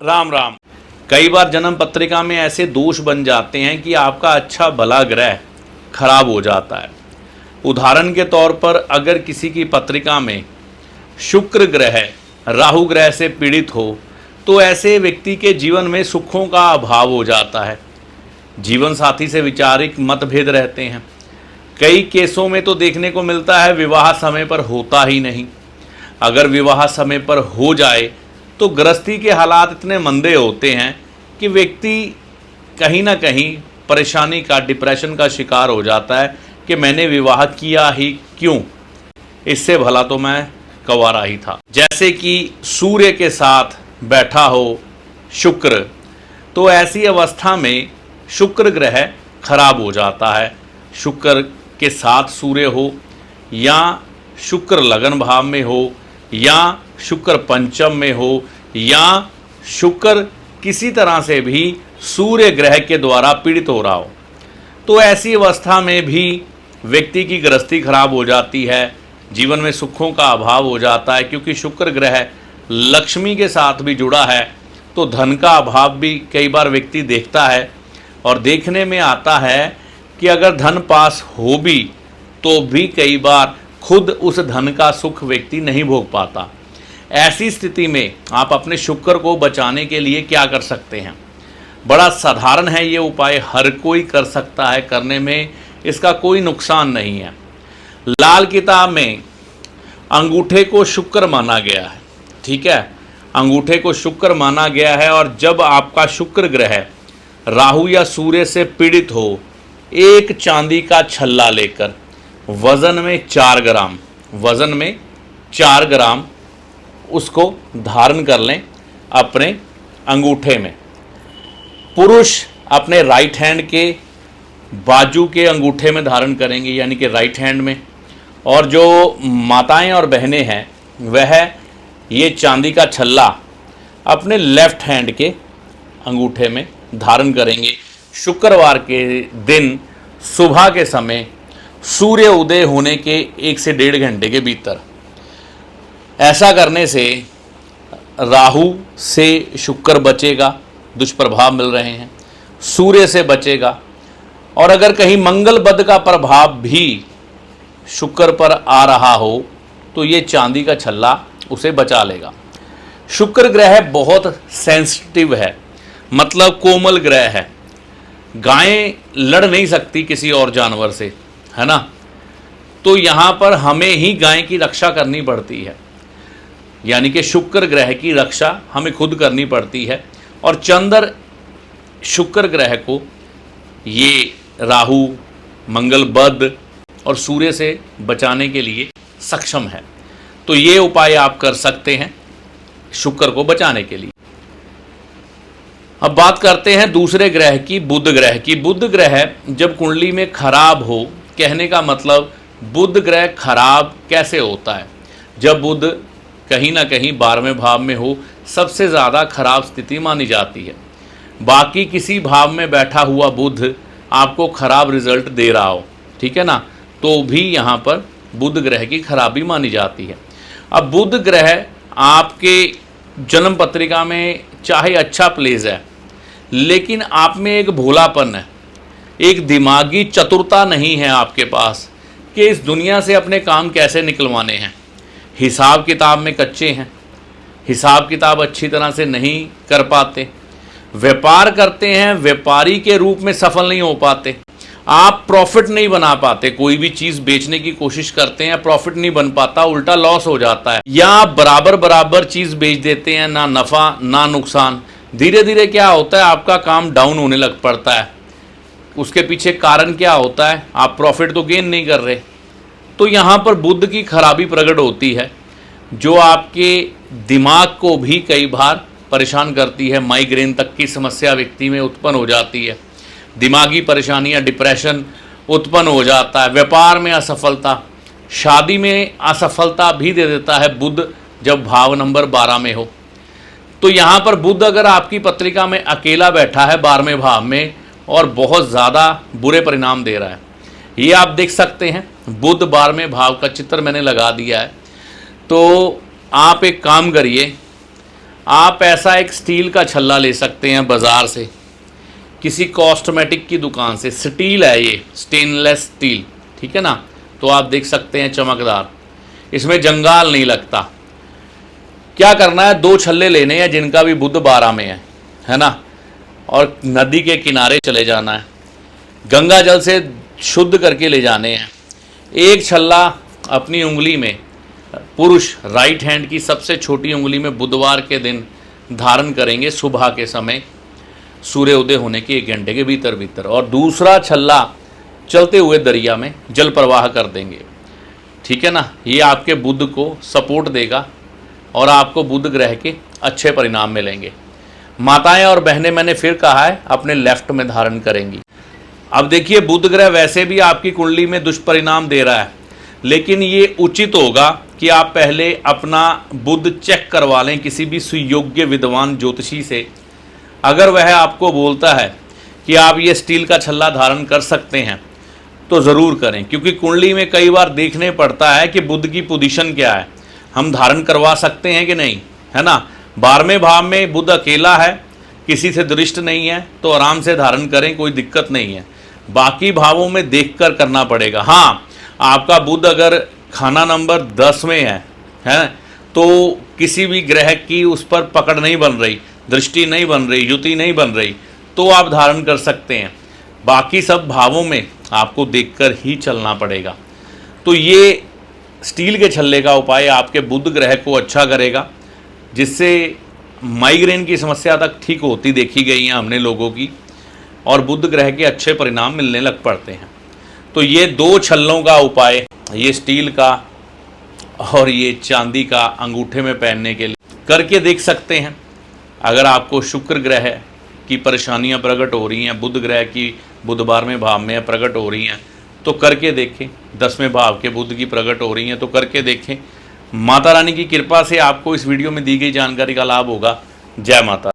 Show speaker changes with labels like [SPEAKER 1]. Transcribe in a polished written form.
[SPEAKER 1] राम राम। कई बार जन्म पत्रिका में ऐसे दोष बन जाते हैं कि आपका अच्छा भला ग्रह खराब हो जाता है। उदाहरण के तौर पर अगर किसी की पत्रिका में शुक्र ग्रह राहु ग्रह से पीड़ित हो तो ऐसे व्यक्ति के जीवन में सुखों का अभाव हो जाता है। जीवन साथी से वैचारिक मतभेद रहते हैं। कई केसों में तो देखने को मिलता है विवाह समय पर होता ही नहीं। अगर विवाह समय पर हो जाए तो गृहस्थी के हालात इतने मंदे होते हैं कि व्यक्ति कहीं ना कहीं परेशानी का, डिप्रेशन का शिकार हो जाता है कि मैंने विवाह किया ही क्यों, इससे भला तो मैं कंवारा ही था। जैसे कि सूर्य के साथ बैठा हो शुक्र, तो ऐसी अवस्था में शुक्र ग्रह खराब हो जाता है। शुक्र के साथ सूर्य हो या शुक्र लगन भाव में हो या शुक्र पंचम में हो या शुक्र किसी तरह से भी सूर्य ग्रह के द्वारा पीड़ित हो रहा हो, तो ऐसी अवस्था में भी व्यक्ति की गृहस्थी खराब हो जाती है। जीवन में सुखों का अभाव हो जाता है, क्योंकि शुक्र ग्रह लक्ष्मी के साथ भी जुड़ा है, तो धन का अभाव भी कई बार व्यक्ति देखता है। और देखने में आता है कि अगर धन पास हो भी तो भी कई बार खुद उस धन का सुख व्यक्ति नहीं भोग पाता। ऐसी स्थिति में आप अपने शुक्र को बचाने के लिए क्या कर सकते हैं? बड़ा साधारण है ये उपाय, हर कोई कर सकता है, करने में इसका कोई नुकसान नहीं है। लाल किताब में अंगूठे को शुक्र माना गया है, ठीक है, अंगूठे को शुक्र माना गया है। और जब आपका शुक्र ग्रह राहु या सूर्य से पीड़ित हो, एक चांदी का छल्ला लेकर वजन में 4 ग्राम उसको धारण कर लें अपने अंगूठे में। पुरुष अपने राइट हैंड के बाजू के अंगूठे में धारण करेंगे, यानी कि राइट हैंड में। और जो माताएं और बहनें हैं वह ये चांदी का छल्ला अपने लेफ्ट हैंड के अंगूठे में धारण करेंगे। शुक्रवार के दिन सुबह के समय सूर्य उदय होने के 1 से 1.5 घंटे के भीतर। ऐसा करने से राहु से शुक्र बचेगा, दुष्प्रभाव मिल रहे हैं, सूर्य से बचेगा। और अगर कहीं मंगल बुध का प्रभाव भी शुक्र पर आ रहा हो तो ये चांदी का छल्ला उसे बचा लेगा। शुक्र ग्रह बहुत सेंसिटिव है, मतलब कोमल ग्रह है। गायें लड़ नहीं सकती किसी और जानवर से, है ना, तो यहाँ पर हमें ही गाय की रक्षा करनी पड़ती है, यानी कि शुक्र ग्रह की रक्षा हमें खुद करनी पड़ती है। और चंद्र शुक्र ग्रह को ये राहु, मंगल, बुध और सूर्य से बचाने के लिए सक्षम है। तो ये उपाय आप कर सकते हैं शुक्र को बचाने के लिए। अब बात करते हैं दूसरे ग्रह की, बुध ग्रह की। बुध ग्रह जब कुंडली में खराब हो, कहने का मतलब बुध ग्रह खराब कैसे होता है? जब बुध कहीं ना कहीं 12वें भाव में हो, सबसे ज़्यादा खराब स्थिति मानी जाती है। बाकी किसी भाव में बैठा हुआ बुध आपको खराब रिजल्ट दे रहा हो, ठीक है ना, तो भी यहाँ पर बुध ग्रह की खराबी मानी जाती है। अब बुध ग्रह आपके जन्म पत्रिका में चाहे अच्छा प्लेस है, लेकिन आप में एक भोलापन है, एक दिमागी चतुरता नहीं है आपके पास कि इस दुनिया से अपने काम कैसे निकलवाने हैं। हिसाब किताब में कच्चे हैं, हिसाब किताब अच्छी तरह से नहीं कर पाते। व्यापार करते हैं, व्यापारी के रूप में सफल नहीं हो पाते। आप प्रॉफिट नहीं बना पाते, कोई भी चीज़ बेचने की कोशिश करते हैं, प्रॉफिट नहीं बन पाता, उल्टा लॉस हो जाता है। या आप बराबर चीज़ बेच देते हैं, ना नफ़ा ना नुकसान। धीरे धीरे क्या होता है, आपका काम डाउन होने लग पड़ता है। उसके पीछे कारण क्या होता है? आप प्रॉफिट तो गेन नहीं कर रहे। तो यहाँ पर बुध की खराबी प्रकट होती है, जो आपके दिमाग को भी कई बार परेशान करती है। माइग्रेन तक की समस्या व्यक्ति में उत्पन्न हो जाती है, दिमागी परेशानियाँ, डिप्रेशन उत्पन्न हो जाता है, व्यापार में असफलता, शादी में असफलता भी दे देता है बुध जब भाव नंबर 12 में हो। तो यहाँ पर बुध अगर आपकी पत्रिका में अकेला बैठा है 12वें भाव में और बहुत ज़्यादा बुरे परिणाम दे रहा है, ये आप देख सकते हैं बुध 12वें भाव का चित्र मैंने लगा दिया है। तो आप एक काम करिए, आप ऐसा एक स्टील का छल्ला ले सकते हैं बाज़ार से, किसी कॉस्मेटिक की दुकान से। स्टील है ये, स्टेनलेस स्टील, ठीक है ना। तो आप देख सकते हैं चमकदार, इसमें जंगाल नहीं लगता। क्या करना है, 2 छल्ले लेने हैं जिनका भी बुध 12 में है ना, और नदी के किनारे चले जाना है, गंगा जल से शुद्ध करके ले जाने हैं। एक छल्ला अपनी उंगली में, पुरुष राइट हैंड की सबसे छोटी उंगली में बुधवार के दिन धारण करेंगे सुबह के समय, सूर्य उदय होने के 1 घंटे के भीतर भीतर, और दूसरा छल्ला चलते हुए दरिया में जल प्रवाह कर देंगे, ठीक है ना। ये आपके बुध को सपोर्ट देगा और आपको बुध ग्रह के अच्छे परिणाम मिलेंगे। माताएं और बहनें, मैंने फिर कहा है, अपने लेफ्ट में धारण करेंगी। अब देखिए, बुध ग्रह वैसे भी आपकी कुंडली में दुष्परिणाम दे रहा है, लेकिन ये उचित होगा कि आप पहले अपना बुध चेक करवा लें किसी भी सुयोग्य विद्वान ज्योतिषी से। अगर वह आपको बोलता है कि आप ये स्टील का छल्ला धारण कर सकते हैं तो ज़रूर करें, क्योंकि कुंडली में कई बार देखने पड़ता है कि बुध की पोजीशन क्या है, हम धारण करवा सकते हैं कि नहीं, है ना। 12वें भाव में बुध अकेला है, किसी से दृष्ट नहीं है, तो आराम से धारण करें, कोई दिक्कत नहीं है। बाकी भावों में देखकर करना पड़ेगा। हाँ, आपका बुध अगर खाना नंबर 10 में है तो किसी भी ग्रह की उस पर पकड़ नहीं बन रही, दृष्टि नहीं बन रही, युति नहीं बन रही, तो आप धारण कर सकते हैं। बाकी सब भावों में आपको देखकर ही चलना पड़ेगा। तो ये स्टील के छल्ले का उपाय आपके बुध ग्रह को अच्छा करेगा, जिससे माइग्रेन की समस्या तक ठीक होती देखी गई है हमने लोगों की, और बुध ग्रह के अच्छे परिणाम मिलने लग पड़ते हैं। तो ये 2 छल्लों का उपाय, ये स्टील का और ये चांदी का अंगूठे में पहनने के लिए करके देख सकते हैं। अगर आपको शुक्र ग्रह की परेशानियां प्रकट हो रही हैं, बुध ग्रह की बुध 12वें भाव में प्रकट हो रही हैं, तो करके देखें। 10वें भाव के बुध की प्रकट हो रही हैं तो करके देखें। माता रानी की कृपा से आपको इस वीडियो में दी गई जानकारी का लाभ होगा। जय माता।